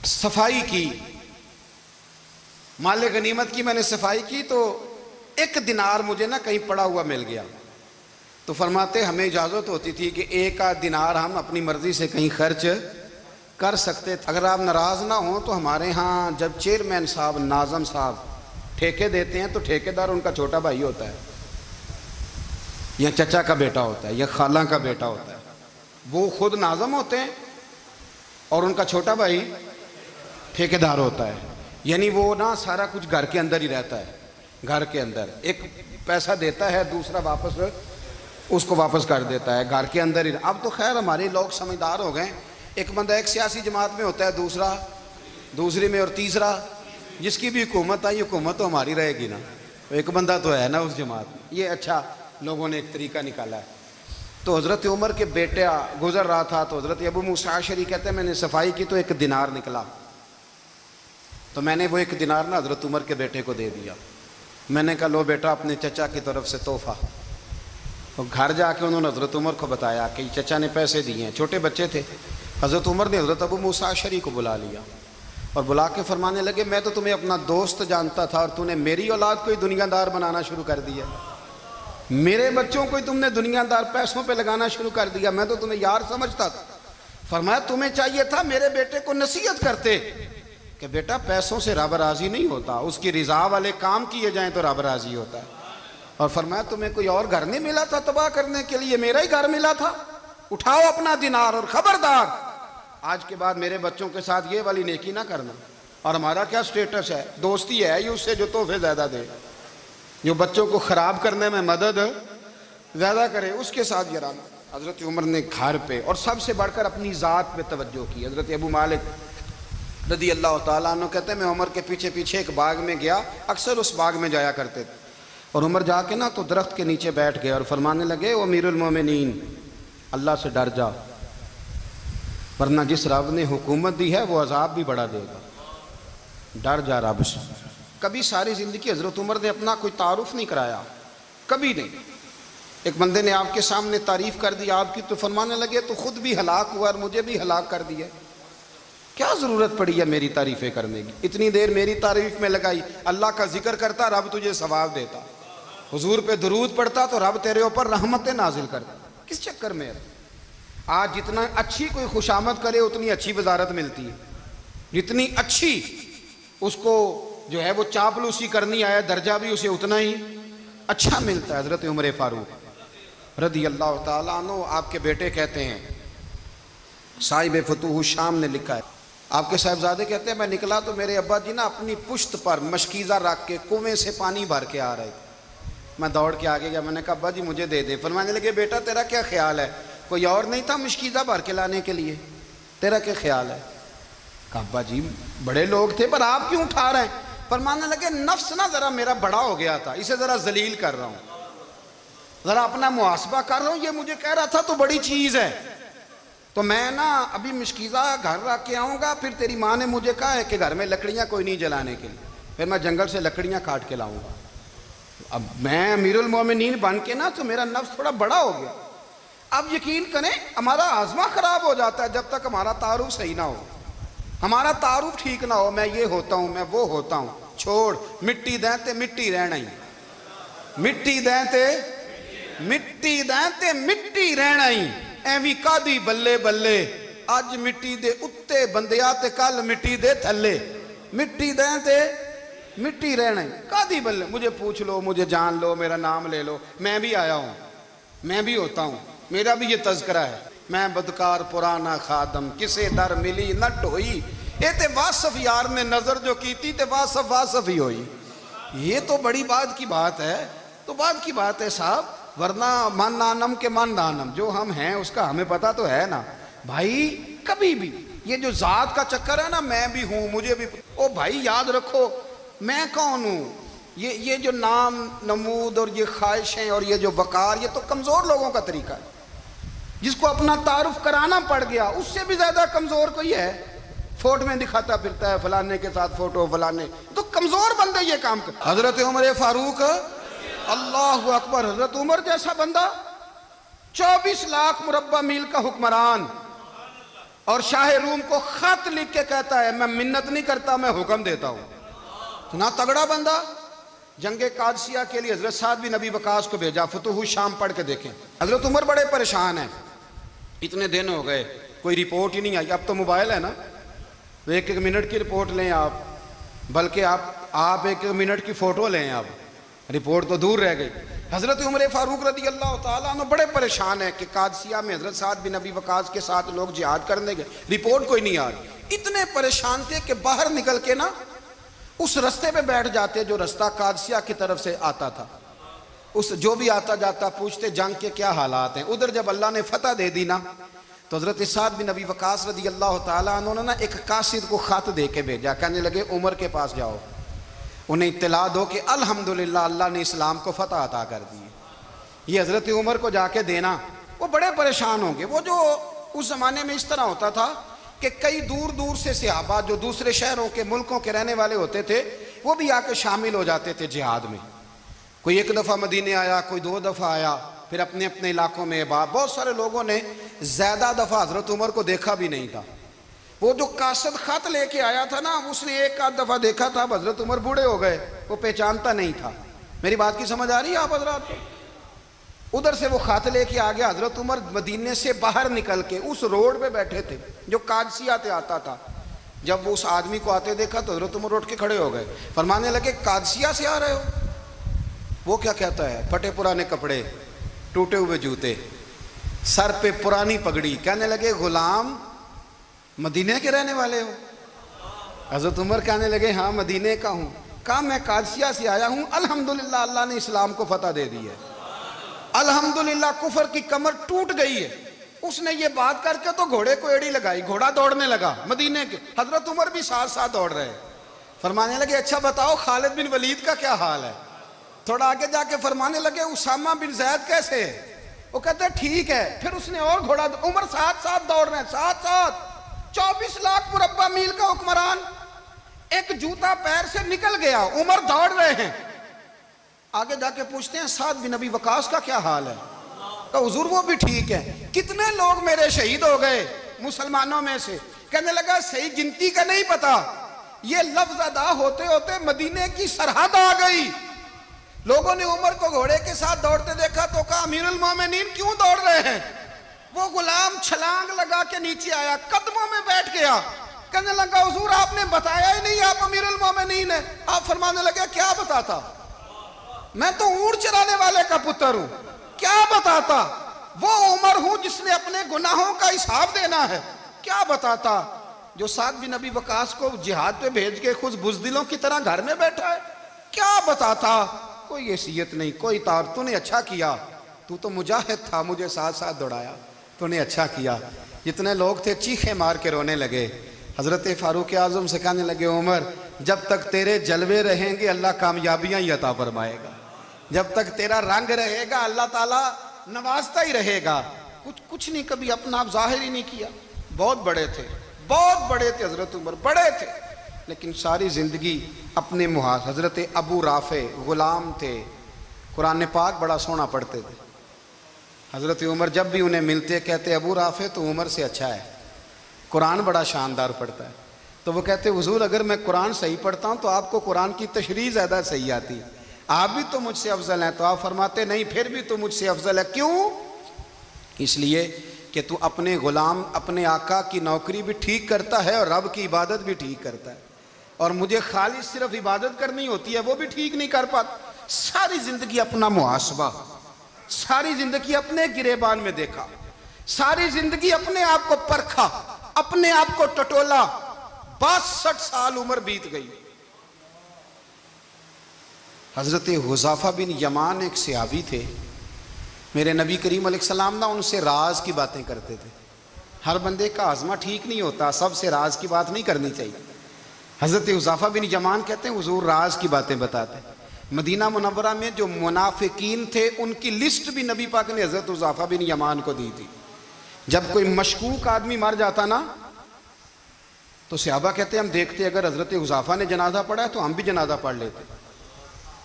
صفائی کی، مال غنیمت کی میں نے صفائی کی، تو ایک دینار مجھے نا کہیں پڑا ہوا مل گیا. تو فرماتے ہمیں اجازت ہوتی تھی کہ ایک آدھ دینار ہم اپنی مرضی سے کہیں خرچ کر سکتے. اگر آپ ناراض نہ ہوں تو ہمارے ہاں جب چیئرمین صاحب ناظم صاحب ٹھیکے دیتے ہیں تو ٹھیکیدار ان کا چھوٹا بھائی ہوتا ہے، یا چچا کا بیٹا ہوتا ہے، یا خالہ کا بیٹا ہوتا ہے. وہ خود ناظم ہوتے ہیں اور ان کا چھوٹا بھائی ٹھیکیدار ہوتا ہے. یعنی وہ نا سارا کچھ گھر کے اندر ہی رہتا ہے. گھر کے اندر ایک پیسہ دیتا ہے، دوسرا واپس اس کو واپس کر دیتا ہے، گھر کے اندر ہی. اب تو خیر ہمارے لوگ سمجھدار ہو گئے. ایک بندہ ایک سیاسی جماعت میں ہوتا ہے، دوسرا دوسری میں، اور تیسرا جس کی بھی حکومت آئی حکومت تو ہماری رہے گی نا، ایک بندہ تو ہے نا اس جماعت میں. یہ اچھا لوگوں نے ایک طریقہ نکالا ہے. تو حضرت عمر کے بیٹا گزر رہا تھا تو حضرت ابو موسیٰ اشعری کہتے ہیں میں نے صفائی کی تو ایک دینار نکلا، تو میں نے وہ ایک دینار نا حضرت عمر کے بیٹے کو دے دیا. میں نے کہا لو بیٹا اپنے چچا کی طرف سے تحفہ. تو گھر جا کے انہوں نے حضرت عمر کو بتایا کہ چچا نے پیسے دیے ہیں. چھوٹے بچے تھے. حضرت عمر نے حضرت ابو موسیٰ اشعری کو بلا لیا اور بلا کے فرمانے لگے میں تو تمہیں اپنا دوست جانتا تھا اور تو نے میری اولاد کو ہی دنیا دار بنانا شروع کر دیا. میرے بچوں کو ہی تم نے دنیا دار پیسوں پہ لگانا شروع کر دیا. میں تو تمہیں یار سمجھتا تھا. فرمایا تمہیں چاہیے تھا میرے بیٹے کو نصیحت کرتے کہ بیٹا پیسوں سے رب راضی نہیں ہوتا، اس کی رضا والے کام کیے جائیں تو رب راضی ہوتا ہے. اور فرمایا تمہیں کوئی اور گھر نہیں ملا تھا تباہ کرنے کے لیے، میرا ہی گھر ملا تھا. اٹھاؤ اپنا دینار اور خبردار آج کے بعد میرے بچوں کے ساتھ یہ والی نیکی نہ کرنا. اور ہمارا کیا سٹیٹس ہے؟ دوستی ہے یہ اس سے جو تحفے زیادہ دے، جو بچوں کو خراب کرنے میں مدد زیادہ کرے اس کے ساتھ یہ رہنا. حضرت عمر نے گھر پہ اور سب سے بڑھ کر اپنی ذات پہ توجہ کی. حضرت ابو مالک رضی اللہ تعالیٰ عنہ کہتے ہیں میں عمر کے پیچھے پیچھے ایک باغ میں گیا، اکثر اس باغ میں جایا کرتے تھے. اور عمر جا کے نا تو درخت کے نیچے بیٹھ گئے اور فرمانے لگے او امیر المومنین اللہ سے ڈر جا، ورنہ جس رب نے حکومت دی ہے وہ عذاب بھی بڑا دے گا. ڈر جا رب سے. کبھی ساری زندگی حضرت عمر نے اپنا کوئی تعارف نہیں کرایا، کبھی نہیں. ایک بندے نے آپ کے سامنے تعریف کر دی آپ کی تو فرمانے لگے تو خود بھی ہلاک ہوا اور مجھے بھی ہلاک کر دیا. کیا ضرورت پڑی ہے میری تعریفیں کرنے کی؟ اتنی دیر میری تعریف میں لگائی. اللہ کا ذکر کرتا رب تجھے ثواب دیتا، حضور پہ درود پڑھتا تو رب تیرے اوپر رحمتیں نازل کرتا. کس چکر میں؟ آج جتنا اچھی کوئی خوشامد کرے اتنی اچھی وزارت ملتی ہے، جتنی اچھی اس کو جو ہے وہ چاپلوسی کرنی آیا درجہ بھی اسے اتنا ہی اچھا ملتا ہے. حضرت عمر فاروق رضی اللہ تعالیٰ عنہ آپ کے بیٹے کہتے ہیں، صاحب فتوح الشام نے لکھا ہے آپ کے صاحبزادے کہتے ہیں میں نکلا تو میرے ابا جی نا اپنی پشت پر مشکیزہ رکھ کے کنویں سے پانی بھر کے آ رہے تھے. میں دوڑ کے آگے گیا, میں نے کہا ابا جی مجھے دے دے. فرمانے لگے بیٹا تیرا کیا خیال ہے, کوئی اور نہیں تھا مشکیزہ بھر کے لانے کے لیے, تیرا کیا خیال ہے؟ کہا ابا جی بڑے لوگ تھے پر آپ کیوں اٹھا رہے ہیں؟ فرمانے لگے نفس نا ذرا میرا بڑا ہو گیا تھا, اسے ذرا ذلیل کر رہا ہوں, ذرا اپنا محاسبہ کر رہا ہوں. یہ مجھے کہہ رہا تھا تو بڑی چیز ہے, تو میں نا ابھی مشکیزہ گھر رکھ کے آؤں گا, پھر تیری ماں نے مجھے کہا ہے کہ گھر میں لکڑیاں کوئی نہیں جلانے کے لیے, پھر میں جنگل سے لکڑیاں کاٹ کے لاؤں گا. اب میں امیر المومنین بن کے نا تو میرا نفس تھوڑا بڑا ہو گیا. اب یقین کریں ہمارا ہاضمہ خراب ہو جاتا ہے جب تک ہمارا تعارف صحیح نہ ہو, ہمارا تعارف ٹھیک نہ ہو. میں یہ ہوتا ہوں, میں وہ ہوتا ہوں, چھوڑ مٹی دیں تے مٹی رہنا ہی, مٹی دیں تے مٹی دیں تے مٹی رہنا ہی. ایویں کادی بلے بلے اج مٹی دے اتے بندیا تے کل مٹی دے تھلے, مٹی دیں تے مٹی رہنا ہی. کادی بلے, مجھے پوچھ لو, مجھے جان لو, میرا نام لے لو, میں بھی آیا ہوں, میں بھی ہوتا ہوں, میرا بھی یہ تذکرہ ہے. میں بدکار پرانا خادم کسے در ملی نہ ڈھوئی, اے تے واصف یار نے نظر جو کی تھی تے واصف واصف ہی ہوئی. یہ تو بڑی بات کی بات ہے, تو بات کی بات ہے صاحب, ورنہ من نانم کے من نانم, جو ہم ہیں اس کا ہمیں پتہ تو ہے نا بھائی. کبھی بھی یہ جو ذات کا چکر ہے نا, میں بھی ہوں مجھے بھی, او بھائی یاد رکھو میں کون ہوں. یہ جو نام نمود اور یہ خواہشیں اور یہ جو وقار, یہ تو کمزور لوگوں کا طریقہ ہے. جس کو اپنا تعارف کرانا پڑ گیا اس سے بھی زیادہ کمزور کوئی ہے. فوٹو میں دکھاتا پھرتا ہے فلانے کے ساتھ فوٹو, فلانے تو کمزور بندے یہ کام کر. حضرت عمر فاروق اللہ اکبر, حضرت عمر جیسا بندہ 24 لاکھ مربع میل کا حکمران, اور شاہ روم کو خط لکھ کے کہتا ہے میں منت نہیں کرتا میں حکم دیتا ہوں. اتنا تگڑا بندہ. جنگ قادسیہ کے لیے حضرت سعد بن ابی وقاص کو بھیجا, فتوح الشام پڑھ کے دیکھیں. حضرت عمر بڑے پریشان ہیں, اتنے دن ہو گئے کوئی رپورٹ ہی نہیں آئی. اب تو موبائل ہے نا, ایک ایک منٹ کی رپورٹ لیں آپ, بلکہ آپ ایک ایک منٹ کی فوٹو لیں, آپ رپورٹ تو دور رہ گئی. حضرت عمر فاروق رضی اللہ تعالیٰ عنہ بڑے پریشان ہیں کہ قادسیہ میں حضرت سعد بن ابی وقاص کے ساتھ لوگ جہاد کرنے گئے, رپورٹ کوئی نہیں آ رہی. اتنے پریشان تھے کہ باہر نکل کے نا اس رستے پہ بیٹھ جاتے جو رستہ قادسیہ کی طرف سے آتا تھا. اس جو بھی آتا جاتا پوچھتے جنگ کے کیا حالات ہیں. ادھر جب اللہ نے فتح دے دی نا تو حضرت سعد بن ابی وقاص رضی اللہ تعالیٰ عنہ نے ایک قاصد کو خط دے کے بھیجا, کہنے لگے عمر کے پاس جاؤ, انہیں اطلاع دو کہ الحمدللہ اللہ نے اسلام کو فتح عطا کر دی. یہ حضرت عمر کو جا کے دینا. وہ بڑے پریشان ہوں گے. وہ جو اس زمانے میں اس طرح ہوتا تھا کہ کئی دور دور سے صحابہ جو دوسرے شہروں کے ملکوں کے رہنے والے ہوتے تھے وہ بھی آ کے شامل ہو جاتے تھے جہاد میں. کوئی ایک دفعہ مدینے آیا, کوئی 2 دفعہ آیا, پھر اپنے اپنے علاقوں میں. بہت سارے لوگوں نے زیادہ دفعہ حضرت عمر کو دیکھا بھی نہیں تھا. وہ جو قاصد خط لے کے آیا تھا نا, اس نے 1 دفعہ دیکھا تھا, حضرت عمر بوڑھے ہو گئے, وہ پہچانتا نہیں تھا. میری بات کی سمجھ آ رہی ہے آپ حضرات کو؟ ادھر سے وہ خط لے کے آ گیا. حضرت عمر مدینے سے باہر نکل کے اس روڈ پہ بیٹھے تھے جو قادسیہ سے آتا تھا. جب وہ اس آدمی کو آتے دیکھا تو حضرت عمر اٹھ کے کھڑے ہو گئے, فرمانے لگے قادسیہ سے آ رہے ہو؟ وہ کیا کہتا ہے, پھٹے پرانے کپڑے, ٹوٹے ہوئے جوتے, سر پہ پرانی پگڑی. کہنے لگے غلام مدینے کے رہنے والے ہو؟ حضرت عمر کہنے لگے ہاں مدینے کا ہوں. کہا میں قادسیہ سے آیا ہوں, الحمدللہ اللہ نے اسلام کو فتح دے دی ہے, الحمدللہ کفر کی کمر ٹوٹ گئی ہے. اس نے یہ بات کر کے تو گھوڑے کو ایڑی لگائی, گھوڑا دوڑنے لگا مدینے کے. حضرت عمر بھی ساتھ ساتھ دوڑ رہے. فرمانے لگے اچھا بتاؤ خالد بن ولید کا کیا حال ہے؟ تھوڑا آگے جا کے فرمانے لگے اسامہ بن زید کیسے ہے؟ وہ کہتے ہیں ٹھیک ہے. پھر اس نے اور گھوڑا, عمر ساتھ ساتھ دوڑ رہے ہیں, ساتھ ساتھ. 24 لاکھ مربع میل کا حکمران, ایک جوتا پیر سے نکل گیا, عمر دوڑ رہے ہیں. آگے جا کے پوچھتے ہیں سعد بن ابی وقاص کا کیا حال ہے؟ کہ حضور وہ بھی ٹھیک ہے. کتنے لوگ میرے شہید ہو گئے مسلمانوں میں سے؟ کہنے لگا صحیح گنتی کا نہیں پتا, یہ لفظ ادا ہوتے ہوتے مدینے کی سرحد آ گئی. لوگوں نے عمر کو گھوڑے کے ساتھ دوڑتے دیکھا تو کہا امیر المومنین کیوں دوڑ رہے ہیں؟ وہ غلام چھلانگ لگا کے نیچے آیا, قدموں میں بیٹھ گیا. کہنے لگا حضور آپ نے بتایا ہی نہیں آپ امیر المومنین ہیں. آپ فرمانے لگے کیا بتاتا, میں تو اونٹ چرانے والے کا پتر ہوں, کیا بتاتا؟ وہ عمر ہوں جس نے اپنے گناہوں کا حساب دینا ہے, کیا بتاتا؟ جو سعد بن ابی وقاص کو جہاد پہ بھیج کے خود بزدلوں کی طرح گھر میں بیٹھا ہے، کیا بتاتا؟ کوئی حیثیت نہیں، کوئی تار، تو نے اچھا کیا، تو تو مجاہد تھا، مجھے ساتھ ساتھ دوڑایا، تو نے اچھا کیا۔ جتنے لوگ تھے چیخیں مار کے رونے لگے۔ حضرت فاروق اعظم سے کہنے لگے عمر جب تک تیرے جلوے رہیں گے اللہ کامیابیاں ہی عطا فرمائے گا، جب تک تیرا رنگ رہے گا اللہ تعالیٰ نوازتا ہی رہے گا۔ کچھ نہیں کبھی اپنا آپ ظاہر ہی نہیں کیا۔ بہت بڑے تھے، بہت بڑے تھے حضرت عمر، بڑے تھے، لیکن ساری زندگی اپنے محاذ۔ حضرت ابو رافع غلام تھے، قرآن پاک بڑا سونا پڑھتے تھے۔ حضرت عمر جب بھی انہیں ملتے کہتے ابو رافع تو عمر سے اچھا ہے، قرآن بڑا شاندار پڑھتا ہے۔ تو وہ کہتے حضور اگر میں قرآن صحیح پڑھتا ہوں تو آپ کو قرآن کی تشریح زیادہ صحیح آتی، آپ بھی تو مجھ سے افضل ہیں۔ تو آپ فرماتے نہیں پھر بھی تو مجھ سے افضل ہے۔ کیوں؟ اس لیے کہ تو اپنے غلام اپنے آقا کی نوکری بھی ٹھیک کرتا ہے اور رب کی عبادت بھی ٹھیک کرتا ہے، اور مجھے خالص صرف عبادت کرنی ہوتی ہے وہ بھی ٹھیک نہیں کر پاتا۔ ساری زندگی اپنا محاسبہ، ساری زندگی اپنے گریبان میں دیکھا، ساری زندگی اپنے آپ کو پرکھا، اپنے آپ کو ٹٹولا۔ 62 سال عمر بیت گئی۔ حضرت حذیفہ بن یمان ایک صحابی تھے، میرے نبی کریم علیہ السلام نہ ان سے راز کی باتیں کرتے تھے۔ ہر بندے کا ہاضمہ ٹھیک نہیں ہوتا، سب سے راز کی بات نہیں کرنی چاہیے۔ حضرت حذیفہ بن یمان کہتے ہیں حضور راز کی باتیں بتاتے ہیں۔ مدینہ منورہ میں جو منافقین تھے ان کی لسٹ بھی نبی پاک نے حضرت حذیفہ بن یمان کو دی تھی۔ جب کوئی مشکوک آدمی مر جاتا نا تو صحابہ کہتے ہیں ہم دیکھتے اگر حضرت حذیفہ نے جنازہ پڑھا ہے تو ہم بھی جنازہ پڑھ لیتے۔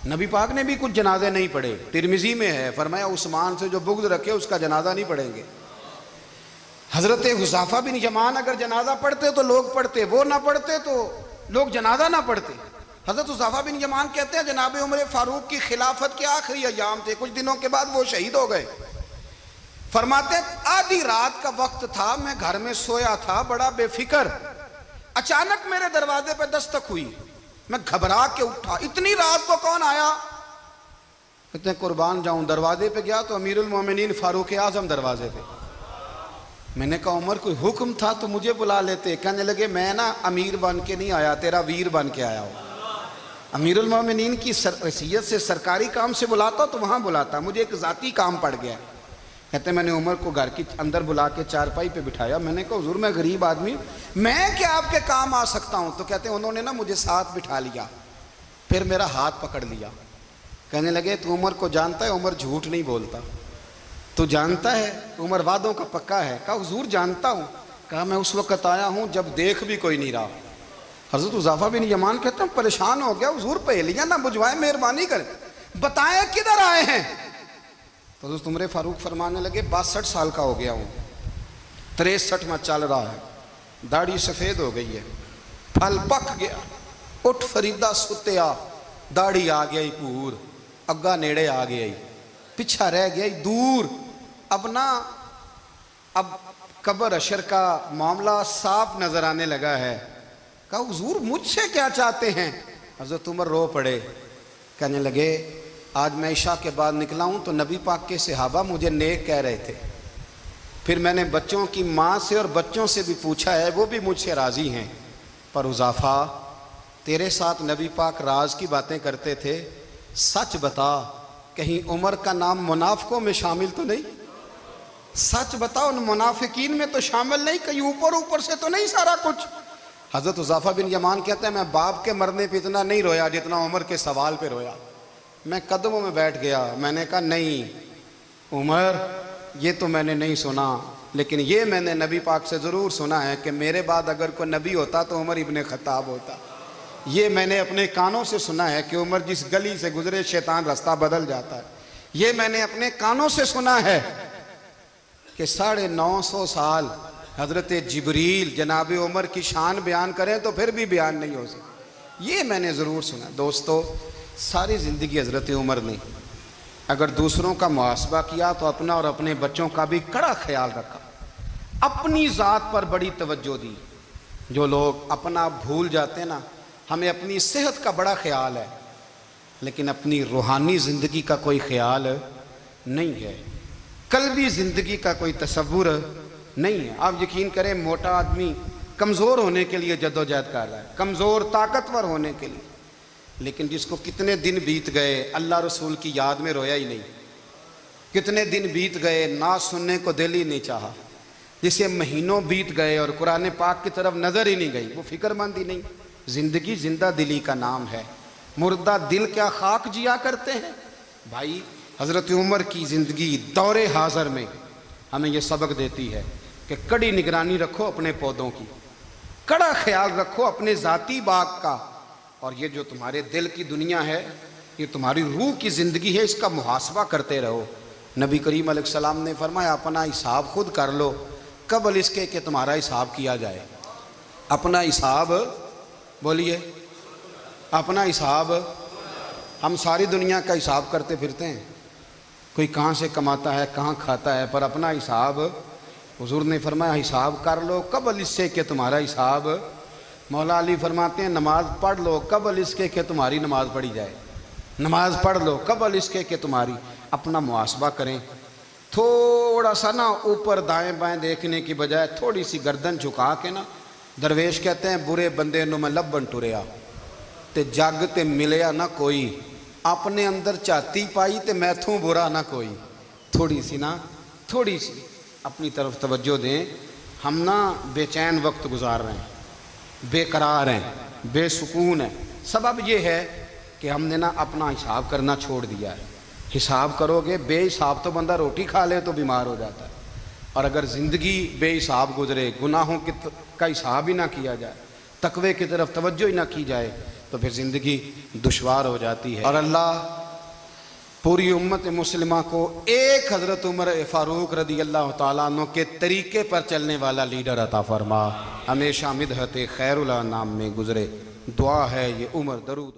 نبی پاک نے بھی کچھ جنازے نہیں پڑھے، ترمذی میں ہے، فرمایا عثمان سے جو بغض رکھے اس کا جنازہ نہیں پڑھیں گے۔ حضرت حذیفہ بن یمان اگر جنازہ پڑھتے تو لوگ پڑھتے، وہ نہ پڑھتے تو لوگ جنازہ نہ پڑھتے۔ حضرت حذیفہ بن یمان کہتے ہیں جناب عمر فاروق کی خلافت کے آخری ایام تھے، کچھ دنوں کے بعد وہ شہید ہو گئے۔ فرماتے آدھی رات کا وقت تھا، میں گھر میں سویا تھا بڑا بے فکر، اچانک میرے دروازے پہ دستک ہوئی، میں گھبرا کے اٹھا، اتنی رات کو کون آیا؟ کہتے ہیں قربان جاؤں، دروازے پہ گیا تو امیر المومنین فاروق اعظم دروازے پہ۔ میں نے کہا عمر کوئی حکم تھا تو مجھے بلا لیتے۔ کہنے لگے میں نا امیر بن کے نہیں آیا، تیرا ویر بن کے آیا ہوں۔ امیر المومنین کی حیثیت سے سرکاری کام سے بلاتا تو وہاں بلاتا، مجھے ایک ذاتی کام پڑ گیا۔ کہتے ہیں میں نے عمر کو گھر کی اندر بلا کے چارپائی پہ بٹھایا، میں نے کہا حضور میں غریب آدمی میں کیا آپ کے کام آ سکتا ہوں؟ تو کہتے ہیں انہوں نے نا مجھے ساتھ بٹھا لیا، پھر میرا ہاتھ پکڑ لیا، کہنے لگے تو عمر کو جانتا ہے؟ عمر جھوٹ نہیں بولتا۔ تو جانتا ہے؟ عمر وعدوں کا پکا ہے۔ کہا حضور جانتا ہوں۔ کہا میں اس وقت آیا ہوں جب دیکھ بھی کوئی نہیں رہا۔ حضرت حذیفہ بن یمان کہتے ہیں پریشان ہو گیا، حضور پہلیاں نہ بجھوائے، مہربانی کریں بتائیں کدھر آئے ہیں؟ تو حضرت عمر فاروق فرمانے لگے 62 سال کا ہو گیا ہوں، 63 میں چل رہا ہے، داڑھی سفید ہو گئی ہے، پھل پک گیا، اٹھ فریدہ ستیا، داڑھی آ گئی پور، اگا نیڑے آ گئی، پچھا رہ گئی دور۔ اب قبر اشر کا معاملہ صاف نظر آنے لگا ہے۔ کہا حضور مجھ سے کیا چاہتے ہیں؟ حضرت عمر رو پڑے، کہنے لگے آج میں عشاء کے بعد نکلا ہوں تو نبی پاک کے صحابہ مجھے نیک کہہ رہے تھے، پھر میں نے بچوں کی ماں سے اور بچوں سے بھی پوچھا ہے، وہ بھی مجھ سے راضی ہیں، پر حذیفہ تیرے ساتھ نبی پاک راز کی باتیں کرتے تھے، سچ بتا کہیں عمر کا نام منافقوں میں شامل تو نہیں؟ سچ بتا ان منافقین میں تو شامل نہیں، کہیں اوپر سے تو نہیں سارا کچھ؟ حضرت حذیفہ بن یمان کہتے ہیں میں باپ کے مرنے پہ اتنا نہیں رویا جتنا عمر کے سوال پہ رویا۔ میں قدموں میں بیٹھ گیا، میں نے کہا نہیں عمر یہ تو میں نے نہیں سنا، لیکن یہ میں نے نبی پاک سے ضرور سنا ہے کہ میرے بعد اگر کوئی نبی ہوتا تو عمر ابن خطاب ہوتا۔ یہ میں نے اپنے کانوں سے سنا ہے کہ عمر جس گلی سے گزرے شیطان رستہ بدل جاتا ہے۔ یہ میں نے اپنے کانوں سے سنا ہے کہ 950 سال حضرت جبریل جناب عمر کی شان بیان کریں تو پھر بھی بیان نہیں ہو سکتا، یہ میں نے ضرور سنا۔ دوستو ساری زندگی حضرت عمر نے اگر دوسروں کا محاسبہ کیا تو اپنا اور اپنے بچوں کا بھی کڑا خیال رکھا، اپنی ذات پر بڑی توجہ دی۔ جو لوگ اپنا بھول جاتے نا، ہمیں اپنی صحت کا بڑا خیال ہے لیکن اپنی روحانی زندگی کا کوئی خیال نہیں ہے، قلبی زندگی کا کوئی تصور نہیں ہے۔ آپ یقین کریں موٹا آدمی کمزور ہونے کے لیے جدوجہد کر رہا ہے، کمزور طاقتور ہونے کے لیے، لیکن جس کو کتنے دن بیت گئے اللہ رسول کی یاد میں رویا ہی نہیں، کتنے دن بیت گئے نعت سننے کو دل ہی نہیں چاہا، جسے مہینوں بیت گئے اور قرآن پاک کی طرف نظر ہی نہیں گئی، وہ فکر مند ہی نہیں۔ زندگی زندہ دلی کا نام ہے، مردہ دل کیا خاک جیا کرتے ہیں۔ بھائی حضرت عمر کی زندگی دور حاضر میں ہمیں یہ سبق دیتی ہے کہ کڑی نگرانی رکھو اپنے پودوں کی، کڑا خیال رکھو اپنے ذاتی باغ کا، اور یہ جو تمہارے دل کی دنیا ہے، یہ تمہاری روح کی زندگی ہے، اس کا محاسبہ کرتے رہو۔ نبی کریم علیہ السلام نے فرمایا اپنا حساب خود کر لو قبل اس کے کہ تمہارا حساب کیا جائے۔ اپنا حساب بولیے، اپنا حساب۔ ہم ساری دنیا کا حساب کرتے پھرتے ہیں، کوئی کہاں سے کماتا ہے کہاں کھاتا ہے، پر اپنا حساب حضور نے فرمایا حساب کر لو قبل اس سے کہ تمہارا حساب۔ مولا علی فرماتے ہیں نماز پڑھ لو قبل اس کے کہ تمہاری نماز پڑھی جائے، نماز پڑھ لو قبل اس کے کہ تمہاری۔ اپنا محاسبہ کریں، تھوڑا سا نا اوپر دائیں بائیں دیکھنے کی بجائے تھوڑی سی گردن جھکا کے نا، درویش کہتے ہیں برے بندے نو میں لبن ٹریا تے جگ تے ملیا نہ کوئی، اپنے اندر چاتی پائی تے میتھوں برا نہ کوئی۔ تھوڑی سی نا، تھوڑی سی اپنی طرف توجہ دیں۔ ہم نا بے چین وقت گزار رہے ہیں، بے قرار ہیں، بے سکون ہیں، سبب یہ ہے کہ ہم نے نا اپنا حساب کرنا چھوڑ دیا ہے۔ حساب کرو گے، بے حساب تو بندہ روٹی کھا لے تو بیمار ہو جاتا ہے، اور اگر زندگی بے حساب گزرے، گناہوں کا حساب ہی نہ کیا جائے، تقوی کی طرف توجہ ہی نہ کی جائے، تو پھر زندگی دشوار ہو جاتی ہے۔ اور اللہ پوری امت مسلمہ کو ایک حضرت عمر فاروق رضی اللہ تعالیٰ عنہ کے طریقے پر چلنے والا لیڈر عطا فرما، ہمیشہ مدحت خیر الانام میں گزرے۔ دعا ہے یہ عمر درود